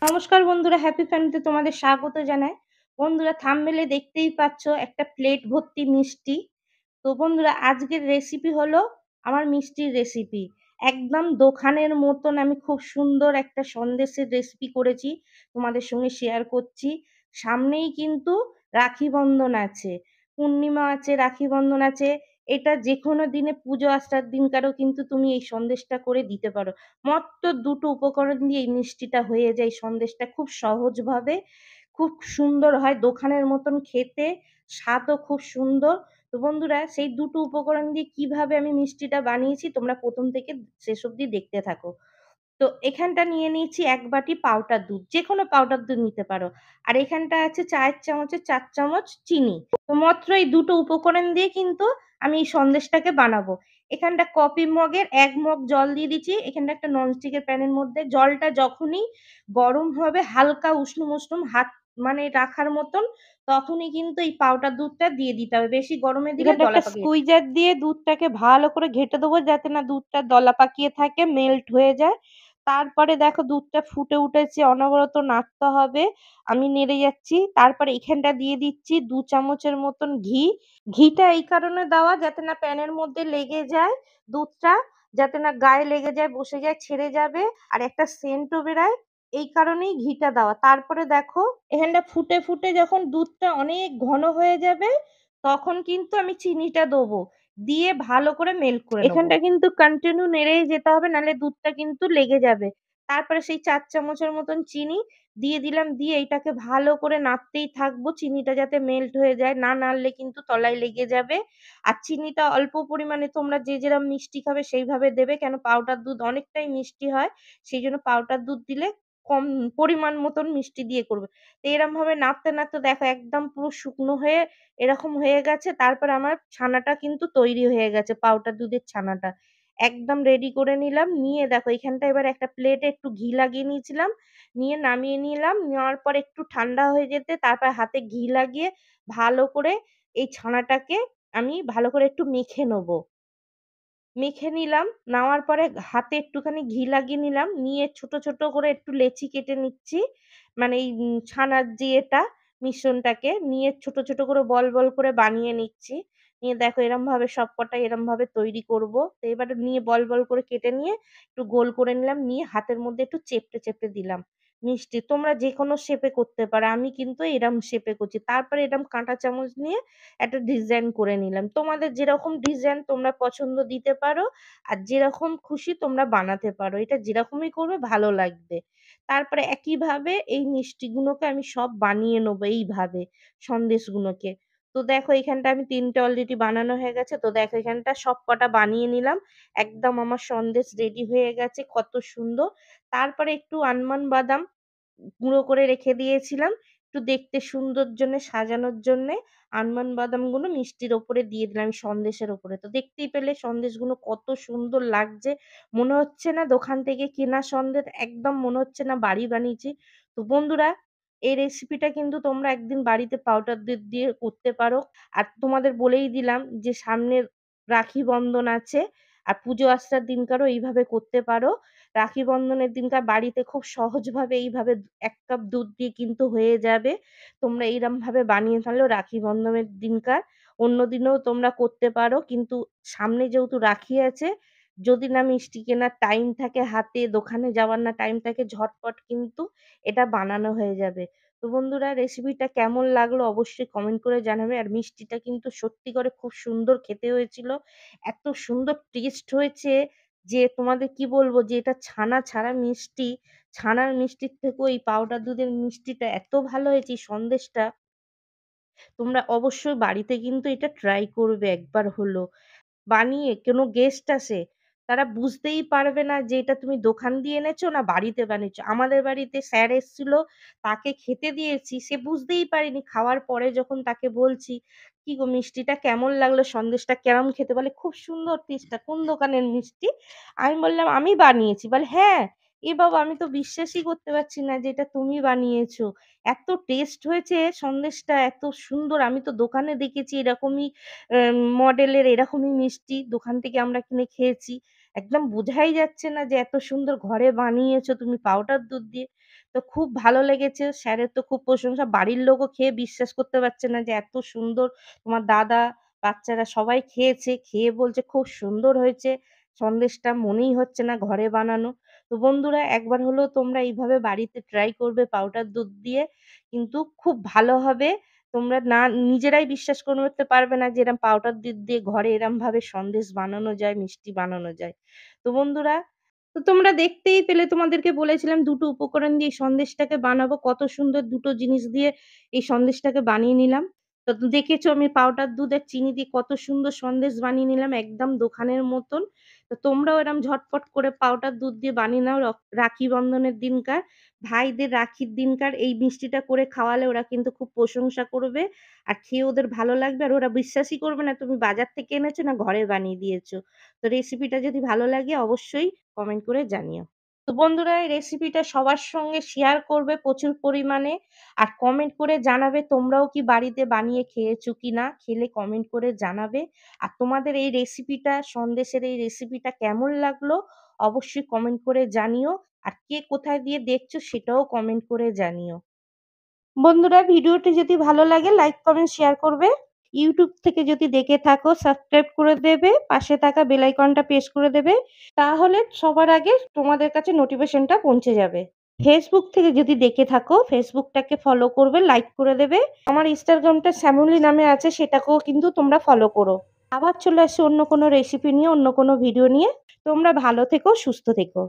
নমস্কার বন্ধুরা, হ্যাপি ফ্যামিলিতে তোমাদের স্বাগত জানাই। বন্ধুরা, থাম্বনেলে দেখতেই পাচ্ছ একটা প্লেট ভর্তি মিষ্টি। তো বন্ধুরা, আজকের রেসিপি হলো আমার মিষ্টির রেসিপি। একদম দোকানের মতন আমি খুব সুন্দর একটা সন্দেশের রেসিপি করেছি, তোমাদের সঙ্গে শেয়ার করছি। সামনেই কিন্তু রাখি বন্ধন আছে, পূর্ণিমা আছে, রাখি বন্ধন আছে। এটা যে কোনো দিনে পুজো আসার দিনকারও কিন্তু তুমি এই সন্দেশটা করে দিতে পারো। মাত্র দুটো উপকরণ দিয়ে এই মিষ্টিটা হয়ে যায়। সন্দেশটা খুব সহজভাবে খুব সুন্দর হয়, দোকানের মতন খেতে, স্বাদও খুব সুন্দর। তো বন্ধুরা, সেই দুটো উপকরণ দিয়ে কিভাবে আমি মিষ্টিটা বানিয়েছি তোমরা প্রথম থেকে শেষ অবধি দেখতে থাকো। তো এখানটা নিয়ে নিয়েছি ১ বাটি পাউডার দুধ, যেকোনো পাউডার দুধ নিতে পারো। আর এখানটা আছে চায়ের চামচে ৪ চামচ চিনি। তো মাত্র এই দুটো উপকরণ দিয়ে কিন্তু আমি এই সন্দেশটাকে বানাবো। এখানটা কফি মগের ১ মগ জল দিয়ে দিচ্ছি। এখানটা একটা ননস্টিকের প্যানের মধ্যে জলটা যখনই গরম হবে, হালকা উষ্ণ উষ্ণ হাত মানে রাখার মতন, তখনই কিন্তু এই পাউডার দুধটা দিয়ে দিতে হবে। বেশি গরমে দিলে এখানটা দলা একটা পাকিয়ে স্কুইজার দিয়ে দুধটাকে ভালো করে ঘেঁটে দেবো যাতে না দুধটা দলা পাকিয়ে থাকে, মেল্ট হয়ে যায়। তারপরে দেখো দুধটা ফুটে উঠেছে, অনবরত নাড়তে হবে। আমি নেড়ে যাচ্ছি। তারপরে এখানটা দিয়ে দিচ্ছি ২ চামচের মতন ঘি। ঘিটা এই কারণে দেওয়া যাতে না প্যানের মধ্যে লেগে যায় দুধটা, যাতে না গায়ে লেগে যায়, বসে যায়, ছেড়ে যাবে, আর একটা সেন্টও বেরায়। এই কারণেই ঘিটা দেওয়া। তারপরে দেখো এখানটা ফুটে ফুটে যখন দুধটা অনেক ঘন হয়ে যাবে, তখন কিন্তু আমি চিনিটা দেবো। দিয়ে ভালো করে মেল্ট করে নেবো। এখানটা কিন্তু কন্টিনিউ নেড়েই যেতে হবে, নাহলে দুধটা কিন্তু লেগে যাবে। তারপরে সেই ৪ চামচের মতন চিনি দিয়ে দিলাম। দিয়ে এইটাকে ভালো করে নাড়তেই থাকবো, চিনিটা যাতে মেল্ট হয়ে যায়। না নাড়লে কিন্তু তলায় লেগে যাবে। আর চিনিটা অল্প পরিমাণে তোমরা যে যেরকম মিষ্টি খাবে সেইভাবে দেবে। কেন পাউডার দুধ অনেকটাই মিষ্টি হয়। সেইজন্য পাউডার দুধ দিলে কম পরিমাণ মতন মিষ্টি দিয়ে করবে। তো এরমভাবে নাড়তে নাড়তে দেখো একদম পুরো শুকনো হয়ে এরকম হয়ে গেছে। তারপরে আমার ছানাটা কিন্তু তৈরি হয়ে গেছে, পাউডার দুধের ছানাটা। একদম রেডি করে নিলাম। নিয়ে দেখো এখানটায় এবার একটা প্লেটে একটু ঘি লাগিয়ে নিয়েছিলাম। নিয়ে নামিয়ে নিলাম। নেওয়ার পর একটু ঠান্ডা হয়ে যেতে তারপর হাতে ঘি লাগিয়ে ভালো করে এই ছানাটাকে আমি ভালো করে একটু মেখে নেবো। মেখে নিলাম। নেওয়ার পরে হাতে একটুখানি ঘি লাগিয়ে নিলাম। নিয়ে ছোট, ছোট করে একটু লেচি কেটে নিচ্ছি। মানে এই ছানার যে এটা মিশ্রণটাকে নিয়ে ছোট, ছোট করে বল, বল করে বানিয়ে নিচ্ছি। নিয়ে দেখো এরমভাবে সবকটাই এরমভাবে তৈরি করব। তো এবারে নিয়ে বল, বল করে কেটে নিয়ে একটু গোল করে নিলাম। নিয়ে হাতের মধ্যে একটু চেপটে, চেপটে দিলাম মিষ্টি। তোমরা যেকোনো শেপে করতে পারো। আমি কিন্তু এরম শেপে করছি। তারপরে এরম কাঁটা চামচ নিয়ে একটা ডিজাইন করে নিলাম। তোমাদের যেরকম ডিজাইন তোমরা পছন্দ দিতে পারো। আর যেরকম খুশি তোমরা বানাতে পারো। এটা যেরকমই করবে ভালো লাগবে। তারপরে একইভাবে এই মিষ্টিগুলোকে আমি সব বানিয়ে নেবো এইভাবে, সন্দেশগুলোকে। তো দেখো এখানটা আমি ৩ টে অলরেডি বানানো হয়ে গেছে। তো দেখো এখানটা সবকটা বানিয়ে নিলাম। একদম আমার সন্দেশ রেডি হয়ে গেছে। কত সুন্দর! তারপরে একটু আনমান বাদাম গুঁড়ো করে রেখে দিয়েছিলাম। একটু দেখতে সুন্দর জন্যে, সাজানোর জন্যে আনমান বাদামগুলো মিষ্টির ওপরে দিয়ে দিলাম, আমি সন্দেশের ওপরে। তো দেখতেই পেলে সন্দেশগুলো কত সুন্দর লাগছে। মনে হচ্ছে না দোকান থেকে কেনা সন্দেশ, একদম মনে হচ্ছে না বাড়ি বানিয়েছি। তো বন্ধুরা, এই রেসিপিটা কিন্তু তোমরা একদিন বাড়িতে পাউডার দুধ দিয়ে করতে পারো। আর তোমাদের বলেই দিলাম যে সামনে রাখি বন্ধন আছে। আর পুজো আসার দিনকারও এইভাবে করতে পারো। রাখি বন্ধনের দিনকার বাড়িতে খুব সহজভাবে এইভাবে ১ কাপ দুধ দিয়ে কিন্তু হয়ে যাবে। তোমরা এইরমভাবে বানিয়ে ফেলো রাখি বন্ধনের দিনকার। অন্য দিনেও তোমরা করতে পারো। কিন্তু সামনে যেহেতু রাখি আছে, যদি না মিষ্টি কেনার টাইম থাকে হাতে, দোকানে যাওয়ার না টাইম থাকে, ঝটপট কিন্তু এটা বানানো হয়ে যাবে। তো বন্ধুরা, রেসিপিটা কেমন লাগলো অবশ্যই কমেন্ট করে জানাবে। আর মিষ্টিটা কিন্তু সত্যি করে খুব সুন্দর খেতে হয়েছিল। এত সুন্দর টেস্ট হয়েছে যে তোমাদের কি বলবো, যে এটা ছানা ছাড়া মিষ্টি। ছানার মিষ্টির থেকেও এই পাউডার দুধের মিষ্টিটা এত ভালো হয়েছে এই সন্দেশটা। তোমরা অবশ্যই বাড়িতে কিন্তু এটা ট্রাই করবে একবার হলেও। বানিয়ে কোনো গেস্ট আসে, তারা বুঝতেই পারবে না যে এটা তুমি দোকান দিয়ে এনেছো না বাড়িতে বানিয়েছো। আমাদের বাড়িতে স্যার এসেছিল, তাকে খেতে দিয়েছি। সে বুঝতেই পারেনি। খাওয়ার পরে যখন তাকে বলছি, "কি গো মিষ্টিটা কেমন লাগলো? সন্দেশটা কেমন খেতে?" বলে, "খুব সুন্দর টেস্টটা। কোন দোকানের মিষ্টি?" আমি বললাম, "আমি বানিয়েছি।" বলে, "হ্যাঁ।" এ বাবা! আমি তো বিশ্বাসই করতে পারছি না যে এটা তুমি বানিয়েছো। এত টেস্ট হয়েছে সন্দেশটা, এত সুন্দর। আমি তো দোকানে দেখেছি এরকমই মডেলের এরকমই মিষ্টি। দোকান থেকে আমরা কিনে খেয়েছি। একদম বোঝাই যাচ্ছে না যে এত সুন্দর ঘরে বানিয়েছো তুমি পাউডার দুধ দিয়ে। তো খুব ভালো লেগেছে। স্যারের তো খুব প্রশংসা। বাড়ির লোকও খেয়ে বিশ্বাস করতে পারছে না যে এত সুন্দর। তোমার দাদা, বাচ্চারা সবাই খেয়েছে। খেয়ে বলছে খুব সুন্দর হয়েছে। সন্দেশটা মনেই হচ্ছে না ঘরে বানানো। তো বন্ধুরা একবার হলেও তোমরা এইভাবে বাড়িতে ট্রাই করবে পাউডার দুধ দিয়ে। কিন্তু খুব ভালো হবে। তোমরা না নিজেরাই বিশ্বাস করতে পারবে না যে এরম পাউডার দুধ দিয়ে ঘরে এরমভাবে সন্দেশ বানানো যায়, মিষ্টি বানানো যায়। তো বন্ধুরা তো তোমরা দেখতেই পেলে তোমাদেরকে বলেছিলাম ২ টো উপকরণ দিয়ে এই সন্দেশটাকে বানাবো। কত সুন্দর ২ টো জিনিস দিয়ে এই সন্দেশটাকে বানিয়ে নিলাম। তো দেখেছো আমি পাউডার দুধ আর চিনি দিয়ে কত সুন্দর সন্দেশ বানিয়ে নিলাম একদম দোকানের মতন। তো তোমরাও এরম ঝটপট করে পাউডার দুধ দিয়ে বানিয়ে নাও রাখি বন্ধনের দিনকার। ভাইদের রাখির দিনকার এই মিষ্টিটা করে খাওয়ালে ওরা কিন্তু খুব প্রশংসা করবে। আর খেয়ে ওদের ভালো লাগবে আর ওরা বিশ্বাসই করবে না তুমি বাজার থেকে এনেছো না ঘরে বানিয়ে দিয়েছো। তো রেসিপিটা যদি ভালো লাগে অবশ্যই কমেন্ট করে জানিও। তো বন্ধুরা এই রেসিপিটা সবার সঙ্গে শেয়ার করবে প্রচুর পরিমাণে। আর কমেন্ট করে জানাবে তোমরাও কি বাড়িতে বানিয়ে খেয়েছো কিনা? খেলে কমেন্ট করে জানাবে। আর তোমাদের এই রেসিপিটা সন্দেশের এই রেসিপিটা কেমন লাগলো? অবশ্যই কমেন্ট করে জানিও। আর কে কোথায় দিয়ে দেখছো সেটাও কমেন্ট করে জানিও। বন্ধুরা ভিডিওটি যদি ভালো লাগে লাইক, কমেন্ট, শেয়ার করবে। YouTube থেকে যদি দেখে থাকো সাবস্ক্রাইব করে দেবে। পাশে থাকা বেল আইকনটা প্রেস করে দেবে। তাহলে সবার আগে তোমাদের কাছে নোটিফিকেশনটা পৌঁছে যাবে। Facebook থেকে যদি দেখে থাকো ফেসবুকটাকে ফলো করবে, লাইক করে দেবে। আমার Instagramটা শ্যামলী নামে আছে সেটাকেও কিন্তু তোমরা ফলো করো। আবার চলে আসছি অন্য কোনো রেসিপি নিয়ে, অন্য কোনো ভিডিও নিয়ে। তোমরা ভালো থেকো, সুস্থ থেকো।